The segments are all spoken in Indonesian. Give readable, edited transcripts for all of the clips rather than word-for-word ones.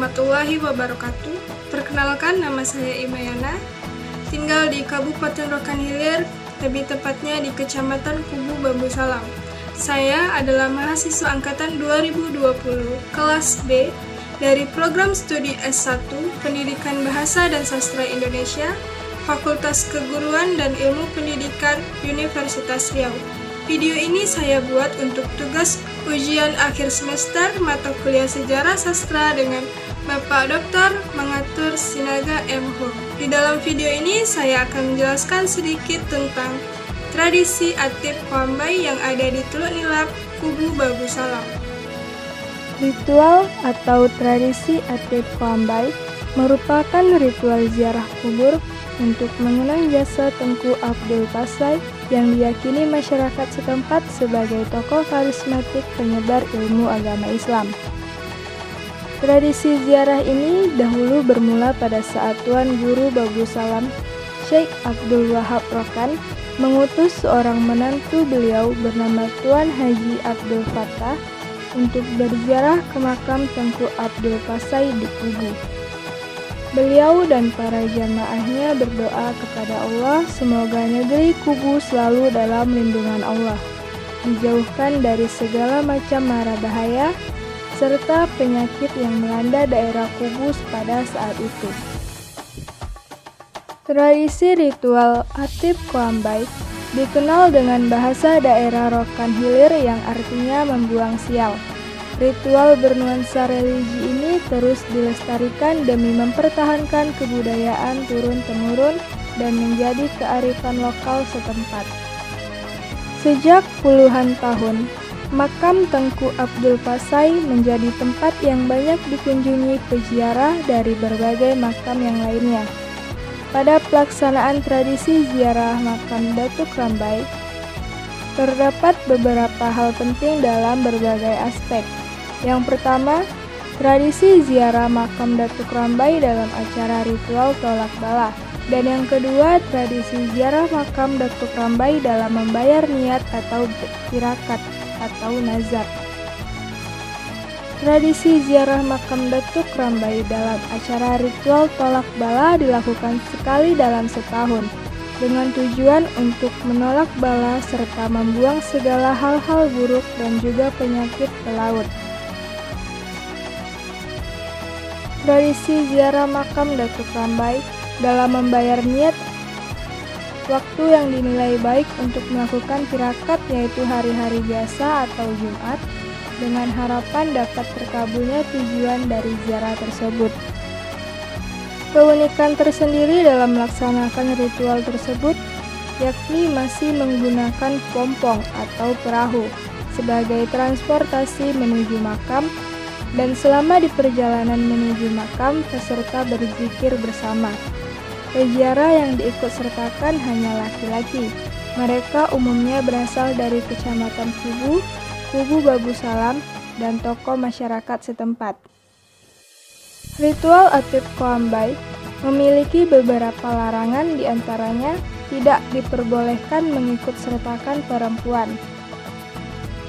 warahmatullahi wabarakatuh. Perkenalkan, nama saya Imayana, tinggal di Kabupaten Rokan Hilir, lebih tepatnya di Kecamatan Kubu Bambu Salam. Saya adalah mahasiswa angkatan 2020, kelas B, dari program studi S1 Pendidikan Bahasa dan Sastra Indonesia, Fakultas Keguruan dan Ilmu Pendidikan Universitas Riau. Video ini saya buat untuk tugas ujian akhir semester mata kuliah Sejarah Sastra dengan Bapak Dr. Mangatur Sinaga M. Ho. Di dalam video ini saya akan menjelaskan sedikit tentang tradisi Atib Koambay yang ada di Teluk Nilap, Kubu Bambu Salam. Ritual atau tradisi Atib Koambay merupakan ritual ziarah kubur untuk mengenang jasa Tengku Abdul Pasai yang diyakini masyarakat setempat sebagai tokoh karismatik penyebar ilmu agama Islam. Tradisi ziarah ini dahulu bermula pada saat Tuan Guru Bambu Salam, Syekh Abdul Wahab Rokan, mengutus seorang menantu beliau bernama Tuan Haji Abdul Fattah untuk berziarah ke makam Tengku Abdul Pasai di Kubu. Beliau dan para jamaahnya berdoa kepada Allah semoga negeri Kubu selalu dalam lindungan Allah, dijauhkan dari segala macam mara bahaya, serta penyakit yang melanda daerah Kubu pada saat itu. Tradisi ritual Atib Koambay dikenal dengan bahasa daerah Rokan Hilir yang artinya membuang sial. Ritual bernuansa religi ini terus dilestarikan demi mempertahankan kebudayaan turun-temurun dan menjadi kearifan lokal setempat. Sejak puluhan tahun, makam Tengku Abdul Pasai menjadi tempat yang banyak dikunjungi peziarah dari berbagai makam yang lainnya. Pada pelaksanaan tradisi ziarah makam Datuk Rambai, terdapat beberapa hal penting dalam berbagai aspek. Yang pertama, tradisi ziarah makam Datuk Rambai dalam acara ritual tolak bala. Dan yang kedua, tradisi ziarah makam Datuk Rambai dalam membayar niat atau tirakat atau nazar. Tradisi ziarah makam Datuk Rambai dalam acara ritual tolak bala dilakukan sekali dalam setahun, dengan tujuan untuk menolak bala serta membuang segala hal-hal buruk dan juga penyakit ke laut. Tradisi ziarah makam Datuk Rambai dalam membayar niat waktu yang dinilai baik untuk melakukan tirakat yaitu hari-hari biasa atau Jumat dengan harapan dapat terkabulnya tujuan dari ziarah tersebut. Keunikan tersendiri dalam melaksanakan ritual tersebut yakni masih menggunakan pompong atau perahu sebagai transportasi menuju makam. Dan selama di perjalanan menuju makam, peserta berzikir bersama. Peziarah yang diikut sertakan hanya laki-laki. Mereka umumnya berasal dari Kecamatan Kubu, Kubu Bambu Salam, dan tokoh masyarakat setempat. Ritual Atib Koambay memiliki beberapa larangan, diantaranya tidak diperbolehkan mengikut sertakan perempuan.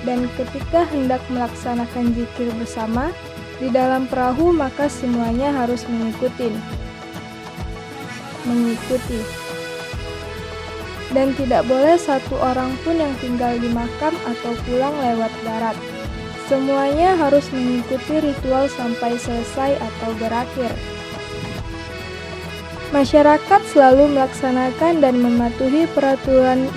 Dan ketika hendak melaksanakan zikir bersama di dalam perahu maka semuanya harus mengikuti. Dan tidak boleh satu orang pun yang tinggal di makam atau pulang lewat darat. Semuanya harus mengikuti ritual sampai selesai atau berakhir. Masyarakat selalu melaksanakan dan mematuhi peraturan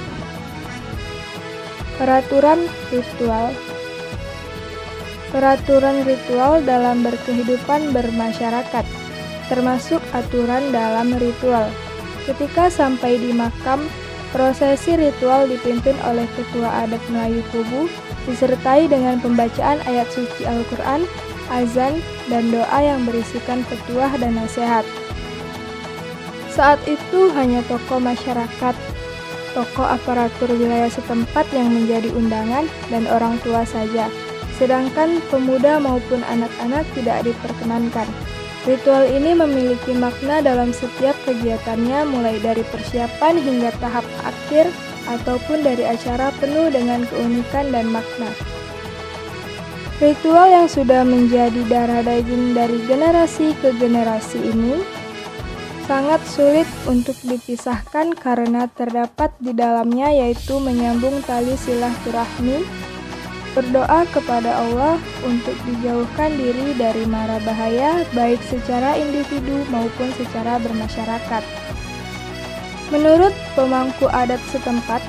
ritual dalam berkehidupan bermasyarakat, termasuk aturan dalam ritual. Ketika sampai di makam, prosesi ritual dipimpin oleh Ketua Adat Melayu Kubu, disertai dengan pembacaan ayat suci Al-Quran, azan, dan doa yang berisikan petuah dan nasihat. Saat itu hanya tokoh masyarakat, tokoh aparatur wilayah setempat yang menjadi undangan, dan orang tua saja. Sedangkan pemuda maupun anak-anak tidak diperkenankan. Ritual ini memiliki makna dalam setiap kegiatannya mulai dari persiapan hingga tahap akhir ataupun dari acara penuh dengan keunikan dan makna. Ritual yang sudah menjadi darah daging dari generasi ke generasi ini sangat sulit untuk dipisahkan karena terdapat di dalamnya yaitu menyambung tali silaturahmi, berdoa kepada Allah untuk dijauhkan diri dari mara bahaya baik secara individu maupun secara bermasyarakat. Menurut pemangku adat setempat,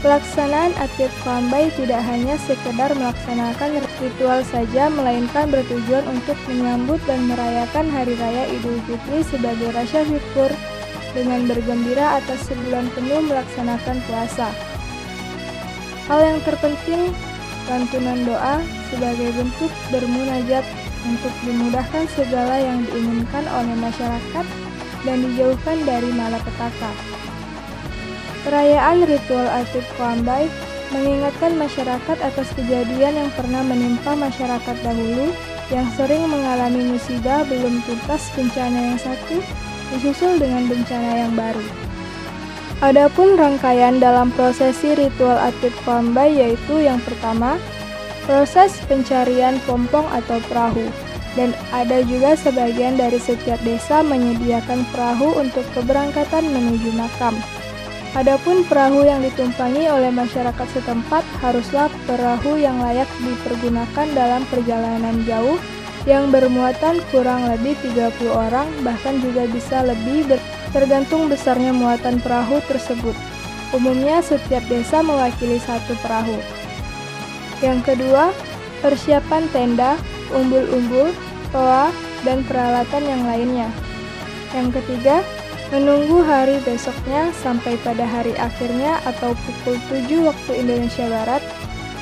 pelaksanaan Atib Koambay tidak hanya sekedar melaksanakan ritual saja, melainkan bertujuan untuk menyambut dan merayakan Hari Raya Idul Fitri sebagai rasa syukur dengan bergembira atas sebulan penuh melaksanakan puasa. Hal yang terpenting, lantunan doa sebagai bentuk bermunajat untuk dimudahkan segala yang diinginkan oleh masyarakat dan dijauhkan dari malapetaka. Perayaan ritual Atib Koambay mengingatkan masyarakat atas kejadian yang pernah menimpa masyarakat dahulu yang sering mengalami musibah belum tuntas bencana yang satu disusul dengan bencana yang baru. Adapun rangkaian dalam prosesi ritual Atib Koambay yaitu yang pertama, proses pencarian pompong atau perahu, dan ada juga sebagian dari setiap desa menyediakan perahu untuk keberangkatan menuju makam. Adapun perahu yang ditumpangi oleh masyarakat setempat haruslah perahu yang layak dipergunakan dalam perjalanan jauh yang bermuatan kurang lebih 30 orang, bahkan juga bisa lebih tergantung besarnya muatan perahu tersebut. Umumnya setiap desa mewakili satu perahu. Yang kedua, persiapan tenda, umbul-umbul, toa, dan peralatan yang lainnya. Yang ketiga, menunggu hari besoknya sampai pada hari akhirnya atau pukul 7 waktu Indonesia Barat,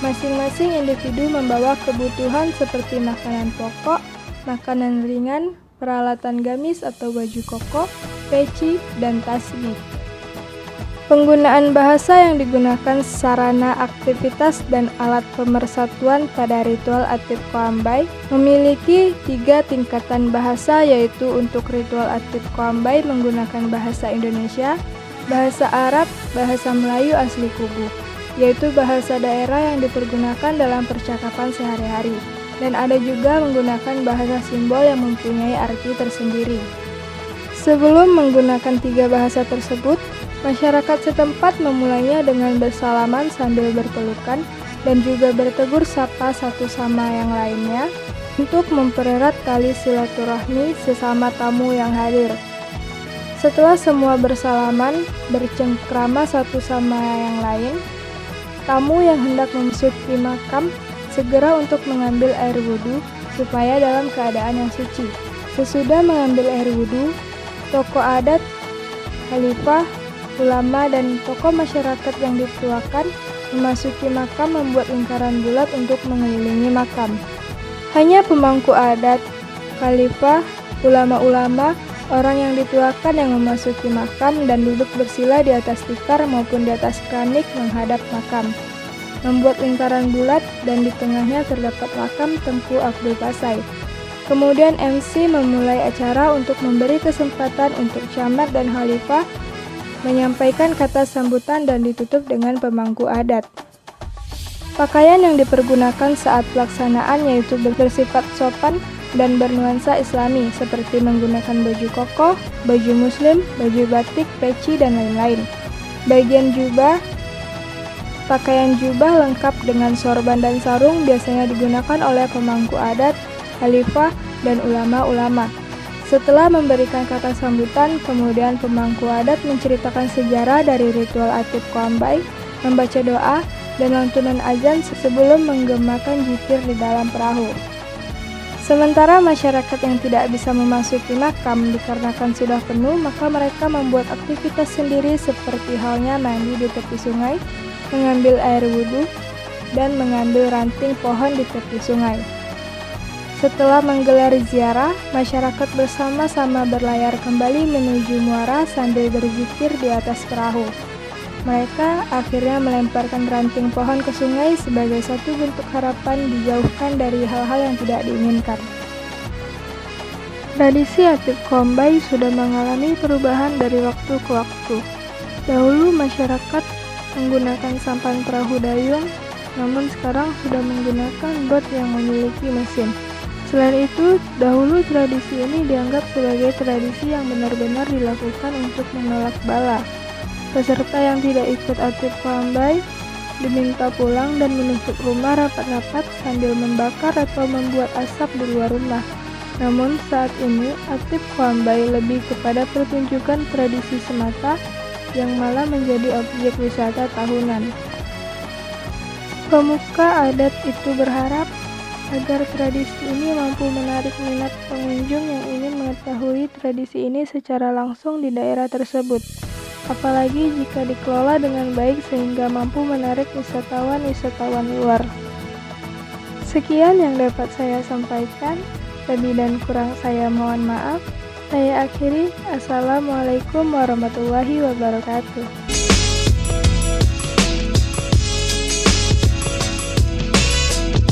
masing-masing individu membawa kebutuhan seperti makanan pokok, makanan ringan, peralatan gamis atau baju koko, peci, dan tasbih. Penggunaan bahasa yang digunakan sarana aktivitas dan alat pemersatuan pada ritual Atib Koambay memiliki 3 tingkatan bahasa, yaitu untuk ritual Atib Koambay menggunakan bahasa Indonesia, bahasa Arab, bahasa Melayu asli Kubu, yaitu bahasa daerah yang dipergunakan dalam percakapan sehari-hari, dan ada juga menggunakan bahasa simbol yang mempunyai arti tersendiri. Sebelum menggunakan 3 bahasa tersebut, masyarakat setempat memulainya dengan bersalaman sambil berpelukan dan juga bertegur sapa satu sama yang lainnya untuk mempererat tali silaturahmi sesama tamu yang hadir. Setelah semua bersalaman, bercengkrama satu sama yang lain, tamu yang hendak memasuki makam segera untuk mengambil air wudhu supaya dalam keadaan yang suci. Sesudah mengambil air wudhu, tokoh adat, khalifah, ulama, dan tokoh masyarakat yang dituakan memasuki makam membuat lingkaran bulat untuk mengelilingi makam. Hanya pemangku adat, khalifah, ulama-ulama, orang yang dituakan yang memasuki makam dan duduk bersila di atas tikar maupun di atas keramik menghadap makam, membuat lingkaran bulat dan di tengahnya terdapat makam Tengku Abdul Pasai. Kemudian MC memulai acara untuk memberi kesempatan untuk camat dan khalifah menyampaikan kata sambutan dan ditutup dengan pemangku adat. Pakaian yang dipergunakan saat pelaksanaan yaitu bersifat sopan dan bernuansa islami seperti menggunakan baju koko, baju muslim, baju batik, peci, dan lain-lain. Bagian jubah, pakaian jubah lengkap dengan sorban dan sarung biasanya digunakan oleh pemangku adat, khalifah, dan ulama-ulama. Setelah memberikan kata sambutan, kemudian pemangku adat menceritakan sejarah dari ritual Atib Koambay, membaca doa, dan lantunan azan sebelum menggemakan zikir di dalam perahu. Sementara masyarakat yang tidak bisa memasuki makam dikarenakan sudah penuh, maka mereka membuat aktivitas sendiri seperti halnya mandi di tepi sungai, mengambil air wudhu, dan mengambil ranting pohon di tepi sungai. Setelah menggelar ziarah, masyarakat bersama-sama berlayar kembali menuju muara sambil berzikir di atas perahu. Mereka akhirnya melemparkan ranting pohon ke sungai sebagai satu bentuk harapan dijauhkan dari hal-hal yang tidak diinginkan. Tradisi Atib Koambay sudah mengalami perubahan dari waktu ke waktu. Dahulu masyarakat menggunakan sampan perahu dayung namun sekarang sudah menggunakan bot yang memiliki mesin. Selain itu, dahulu tradisi ini dianggap sebagai tradisi yang benar-benar dilakukan untuk menolak bala. Peserta yang tidak ikut Atib Koambay diminta pulang dan menutup rumah rapat-rapat sambil membakar atau membuat asap di luar rumah. Namun saat ini, Atib Koambay lebih kepada pertunjukan tradisi semata yang malah menjadi objek wisata tahunan. Pemuka adat itu berharap agar tradisi ini mampu menarik minat pengunjung yang ingin mengetahui tradisi ini secara langsung di daerah tersebut. Apalagi jika dikelola dengan baik sehingga mampu menarik wisatawan-wisatawan luar. Sekian yang dapat saya sampaikan. Lebih dan kurang saya mohon maaf. Saya akhiri. Assalamualaikum warahmatullahi wabarakatuh.